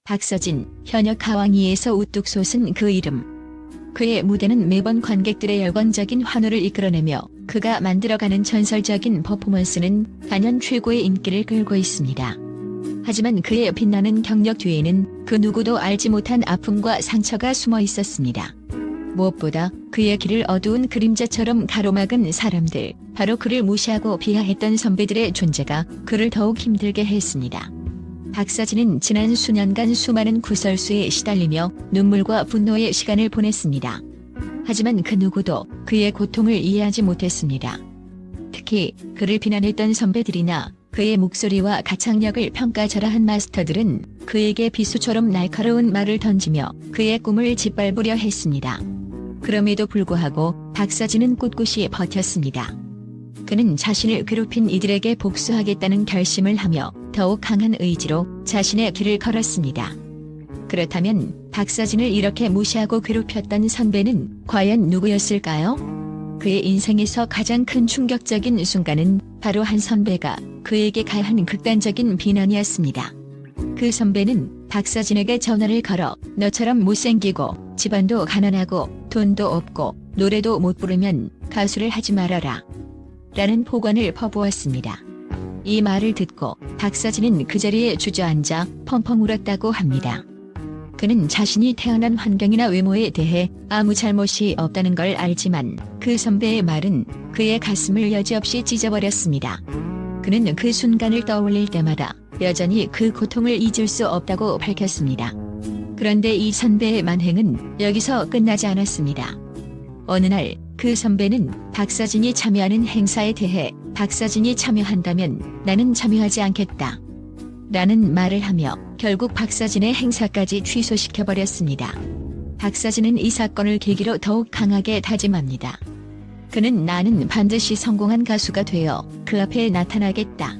박서진, 현역 가왕이에서 우뚝 솟은 그 이름. 그의 무대는 매번 관객들의 열광적인 환호를 이끌어내며 그가 만들어가는 전설적인 퍼포먼스는 단연 최고의 인기를 끌고 있습니다. 하지만 그의 빛나는 경력 뒤에는 그 누구도 알지 못한 아픔과 상처가 숨어 있었습니다. 무엇보다 그의 길을 어두운 그림자처럼 가로막은 사람들, 바로 그를 무시하고 비하했던 선배들의 존재가 그를 더욱 힘들게 했습니다. 박서진은 지난 수년간 수많은 구설수에 시달리며 눈물과 분노의 시간을 보냈습니다. 하지만 그 누구도 그의 고통을 이해하지 못했습니다. 특히 그를 비난했던 선배들이나 그의 목소리와 가창력을 평가절하한 마스터들은 그에게 비수처럼 날카로운 말을 던지며 그의 꿈을 짓밟으려 했습니다. 그럼에도 불구하고 박서진은 꿋꿋이 버텼습니다. 그는 자신을 괴롭힌 이들에게 복수하겠다는 결심을 하며 더욱 강한 의지로 자신의 길을 걸었습니다. 그렇다면 박서진을 이렇게 무시하고 괴롭혔던 선배는 과연 누구였을까요? 그의 인생에서 가장 큰 충격적인 순간은 바로 한 선배가 그에게 가한 극단적인 비난이었습니다. 그 선배는 박서진에게 전화를 걸어 너처럼 못생기고 집안도 가난하고 돈도 없고 노래도 못 부르면 가수를 하지 말아라 라는 폭언을 퍼부었습니다. 이 말을 듣고 박서진은 그 자리에 주저앉아 펑펑 울었다고 합니다. 그는 자신이 태어난 환경이나 외모에 대해 아무 잘못이 없다는 걸 알지만 그 선배의 말은 그의 가슴을 여지없이 찢어버렸습니다. 그는 그 순간을 떠올릴 때마다 여전히 그 고통을 잊을 수 없다고 밝혔습니다. 그런데 이 선배의 만행은 여기서 끝나지 않았습니다. 어느 날 그 선배는 박서진이 참여하는 행사에 대해 박서진이 참여한다면 나는 참여하지 않겠다 라는 말을 하며 결국 박서진의 행사까지 취소시켜버렸습니다. 박서진은 이 사건을 계기로 더욱 강하게 다짐합니다. 그는 나는 반드시 성공한 가수가 되어 그 앞에 나타나겠다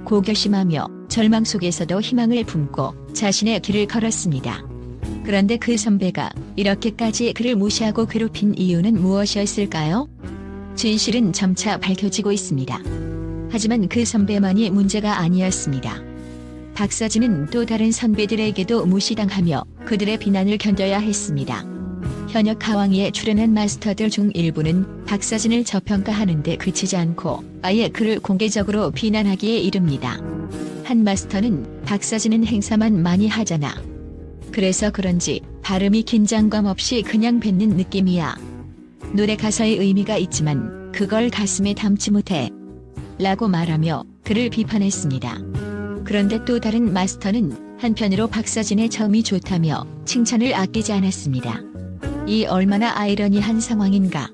고 결심하며 절망 속에서도 희망을 품고 자신의 길을 걸었습니다. 그런데 그 선배가 이렇게까지 그를 무시하고 괴롭힌 이유는 무엇이었을까요? 진실은 점차 밝혀지고 있습니다. 하지만 그 선배만이 문제가 아니었습니다. 박서진은 또 다른 선배들에게도 무시당하며 그들의 비난을 견뎌야 했습니다. 현역 가왕이에 출연한 마스터들 중 일부는 박서진을 저평가하는 데 그치지 않고 아예 그를 공개적으로 비난하기에 이릅니다. 한 마스터는 박서진은 행사만 많이 하잖아. 그래서 그런지 발음이 긴장감 없이 그냥 뱉는 느낌이야. 노래 가사에 의미가 있지만 그걸 가슴에 담지 못해 라고 말하며 그를 비판했습니다. 그런데 또 다른 마스터는 한편으로 박서진의 점이 좋다며 칭찬을 아끼지 않았습니다. 이 얼마나 아이러니한 상황인가.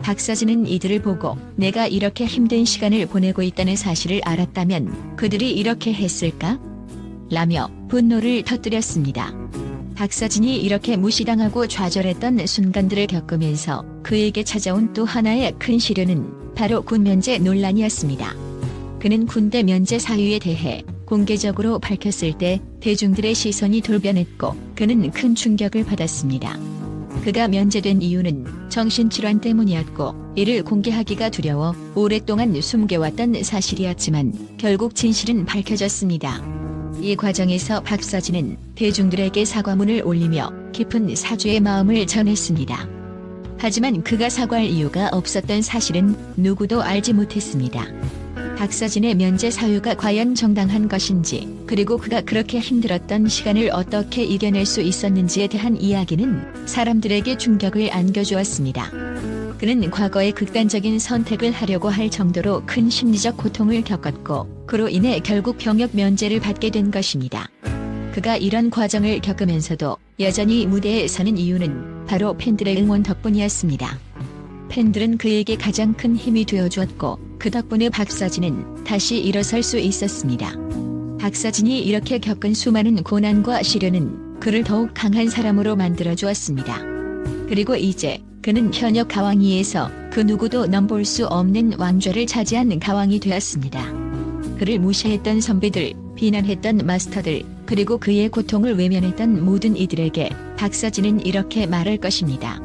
박서진은 이들을 보고 내가 이렇게 힘든 시간을 보내고 있다는 사실을 알았다면 그들이 이렇게 했을까? 라며 분노를 터뜨렸습니다. 박서진이 이렇게 무시당하고 좌절했던 순간들을 겪으면서 그에게 찾아온 또 하나의 큰 시련은 바로 군 면제 논란이었습니다. 그는 군대 면제 사유에 대해 공개적으로 밝혔을 때 대중들의 시선이 돌변했고 그는 큰 충격을 받았습니다. 그가 면제된 이유는 정신질환 때문이었고 이를 공개하기가 두려워 오랫동안 숨겨왔던 사실이었지만 결국 진실은 밝혀졌습니다. 이 과정에서 박서진은 대중들에게 사과문을 올리며 깊은 사죄의 마음을 전했습니다. 하지만 그가 사과할 이유가 없었던 사실은 누구도 알지 못했습니다. 박서진의 면제 사유가 과연 정당한 것인지 그리고 그가 그렇게 힘들었던 시간을 어떻게 이겨낼 수 있었는지에 대한 이야기는 사람들에게 충격을 안겨주었습니다. 그는 과거에 극단적인 선택을 하려고 할 정도로 큰 심리적 고통을 겪었고 그로 인해 결국 병역 면제를 받게 된 것입니다. 그가 이런 과정을 겪으면서도 여전히 무대에 서는 이유는 바로 팬들의 응원 덕분이었습니다. 팬들은 그에게 가장 큰 힘이 되어주었고 그 덕분에 박서진은 다시 일어설 수 있었습니다. 박서진이 이렇게 겪은 수많은 고난과 시련은 그를 더욱 강한 사람으로 만들어주었습니다. 그리고 이제 그는 현역 가왕이에서 그 누구도 넘볼 수 없는 왕좌를 차지한 가왕이 되었습니다. 그를 무시했던 선배들, 비난했던 마스터들, 그리고 그의 고통을 외면했던 모든 이들에게 박서진은 이렇게 말할 것입니다.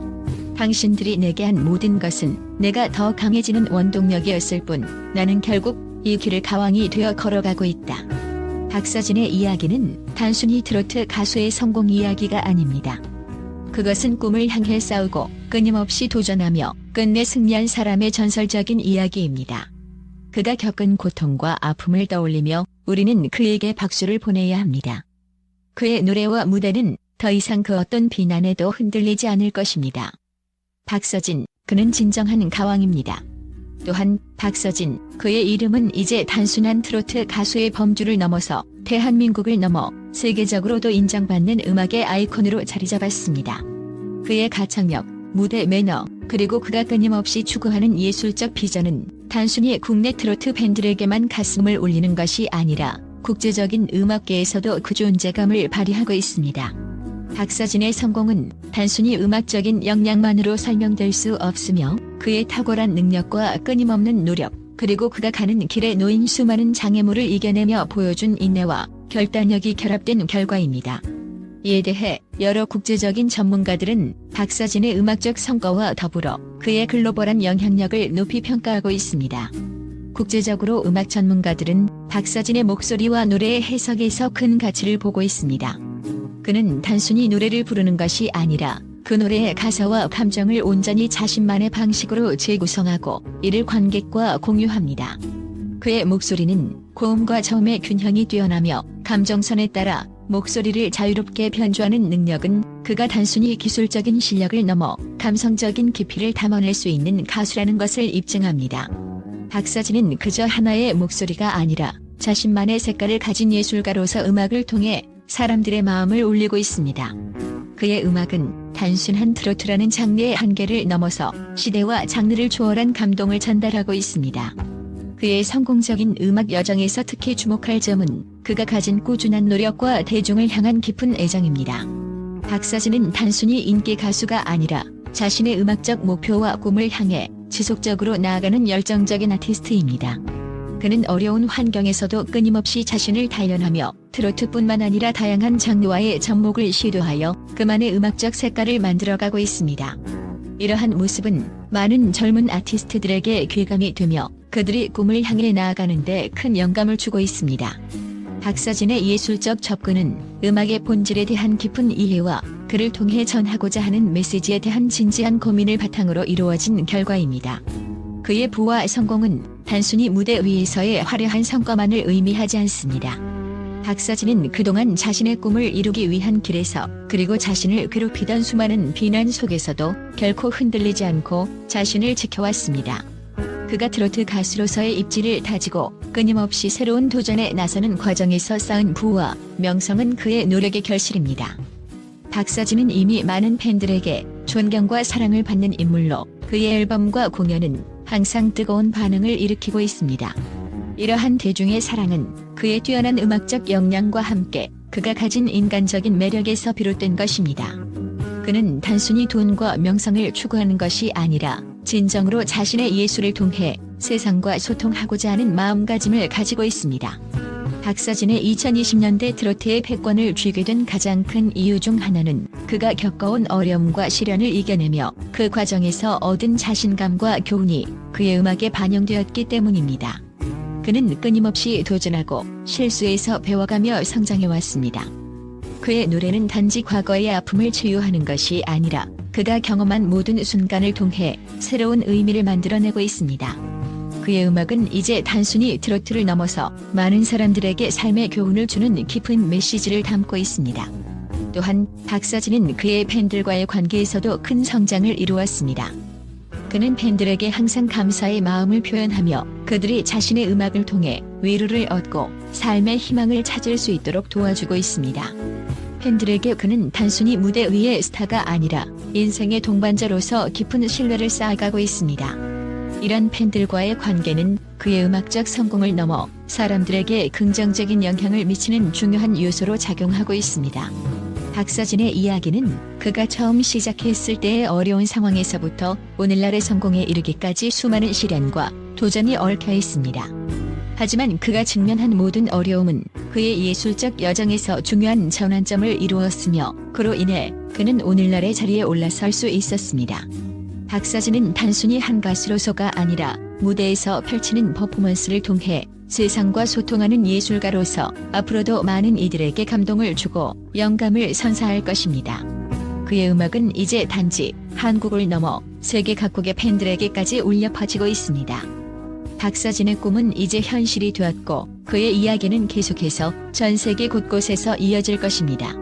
당신들이 내게 한 모든 것은 내가 더 강해지는 원동력이었을 뿐 나는 결국 이 길을 가왕이 되어 걸어가고 있다. 박서진의 이야기는 단순히 트로트 가수의 성공 이야기가 아닙니다. 그것은 꿈을 향해 싸우고 끊임없이 도전하며 끝내 승리한 사람의 전설적인 이야기입니다. 그가 겪은 고통과 아픔을 떠올리며 우리는 그에게 박수를 보내야 합니다. 그의 노래와 무대는 더 이상 그 어떤 비난에도 흔들리지 않을 것입니다. 박서진, 그는 진정한 가왕입니다. 또한 박서진, 그의 이름은 이제 단순한 트로트 가수의 범주를 넘어서 대한민국을 넘어 세계적으로도 인정받는 음악의 아이콘으로 자리 잡았습니다. 그의 가창력, 무대 매너, 그리고 그가 끊임없이 추구하는 예술적 비전은 단순히 국내 트로트 팬들에게만 가슴을 울리는 것이 아니라 국제적인 음악계에서도 그 존재감을 발휘하고 있습니다. 박서진의 성공은 단순히 음악적인 역량만으로 설명될 수 없으며 그의 탁월한 능력과 끊임없는 노력, 그리고 그가 가는 길에 놓인 수많은 장애물을 이겨내며 보여준 인내와 결단력이 결합된 결과입니다. 이에 대해 여러 국제적인 전문가들은 박서진의 음악적 성과와 더불어 그의 글로벌한 영향력을 높이 평가하고 있습니다. 국제적으로 음악 전문가들은 박서진의 목소리와 노래의 해석에서 큰 가치를 보고 있습니다. 그는 단순히 노래를 부르는 것이 아니라 그 노래의 가사와 감정을 온전히 자신만의 방식으로 재구성하고 이를 관객과 공유합니다. 그의 목소리는 고음과 저음의 균형이 뛰어나며 감정선에 따라 목소리를 자유롭게 변주하는 능력은 그가 단순히 기술적인 실력을 넘어 감성적인 깊이를 담아낼 수 있는 가수라는 것을 입증합니다. 박서진은 그저 하나의 목소리가 아니라 자신만의 색깔을 가진 예술가로서 음악을 통해 사람들의 마음을 울리고 있습니다. 그의 음악은 단순한 트로트라는 장르의 한계를 넘어서 시대와 장르를 초월한 감동을 전달하고 있습니다. 그의 성공적인 음악 여정에서 특히 주목할 점은 그가 가진 꾸준한 노력과 대중을 향한 깊은 애정입니다. 박서진은 단순히 인기 가수가 아니라 자신의 음악적 목표와 꿈을 향해 지속적으로 나아가는 열정적인 아티스트입니다. 그는 어려운 환경에서도 끊임없이 자신을 단련하며 트로트뿐만 아니라 다양한 장르와의 접목을 시도하여 그만의 음악적 색깔을 만들어가고 있습니다. 이러한 모습은 많은 젊은 아티스트들에게 귀감이 되며 그들이 꿈을 향해 나아가는 데 큰 영감을 주고 있습니다. 박서진의 예술적 접근은 음악의 본질에 대한 깊은 이해와 그를 통해 전하고자 하는 메시지에 대한 진지한 고민을 바탕으로 이루어진 결과입니다. 그의 부와 성공은 단순히 무대 위에서의 화려한 성과만을 의미하지 않습니다. 박서진은 그동안 자신의 꿈을 이루기 위한 길에서 그리고 자신을 괴롭히던 수많은 비난 속에서도 결코 흔들리지 않고 자신을 지켜왔습니다. 그가 트로트 가수로서의 입지를 다지고 끊임없이 새로운 도전에 나서는 과정에서 쌓은 부와 명성은 그의 노력의 결실입니다. 박서진은 이미 많은 팬들에게 존경과 사랑을 받는 인물로 그의 앨범과 공연은 항상 뜨거운 반응을 일으키고 있습니다. 이러한 대중의 사랑은 그의 뛰어난 음악적 역량과 함께 그가 가진 인간적인 매력에서 비롯된 것입니다. 그는 단순히 돈과 명성을 추구하는 것이 아니라 진정으로 자신의 예술을 통해 세상과 소통하고자 하는 마음가짐을 가지고 있습니다. 박서진의 2020년대 트로트의 패권을 쥐게 된 가장 큰 이유 중 하나는 그가 겪어온 어려움과 시련을 이겨내며 그 과정에서 얻은 자신감과 교훈이 그의 음악에 반영되었기 때문입니다. 그는 끊임없이 도전하고 실수에서 배워가며 성장해왔습니다. 그의 노래는 단지 과거의 아픔을 치유하는 것이 아니라 그가 경험한 모든 순간을 통해 새로운 의미를 만들어내고 있습니다. 그의 음악은 이제 단순히 트로트를 넘어서 많은 사람들에게 삶의 교훈을 주는 깊은 메시지를 담고 있습니다. 또한 박서진은 그의 팬들과의 관계에서도 큰 성장을 이루었습니다. 그는 팬들에게 항상 감사의 마음을 표현하며 그들이 자신의 음악을 통해 위로를 얻고 삶의 희망을 찾을 수 있도록 도와주고 있습니다. 팬들에게 그는 단순히 무대 위의 스타가 아니라 인생의 동반자로서 깊은 신뢰를 쌓아가고 있습니다. 이런 팬들과의 관계는 그의 음악적 성공을 넘어 사람들에게 긍정적인 영향을 미치는 중요한 요소로 작용하고 있습니다. 박서진의 이야기는 그가 처음 시작했을 때의 어려운 상황에서부터 오늘날의 성공에 이르기까지 수많은 시련과 도전이 얽혀 있습니다. 하지만 그가 직면한 모든 어려움은 그의 예술적 여정에서 중요한 전환점을 이루었으며 그로 인해 그는 오늘날의 자리에 올라설 수 있었습니다. 박사진은 단순히 한 가수로서가 아니라 무대에서 펼치는 퍼포먼스를 통해 세상과 소통하는 예술가로서 앞으로도 많은 이들에게 감동을 주고 영감을 선사할 것입니다. 그의 음악은 이제 단지 한국을 넘어 세계 각국의 팬들에게까지 울려 퍼지고 있습니다. 박사진의 꿈은 이제 현실이 되었고 그의 이야기는 계속해서 전 세계 곳곳에서 이어질 것입니다.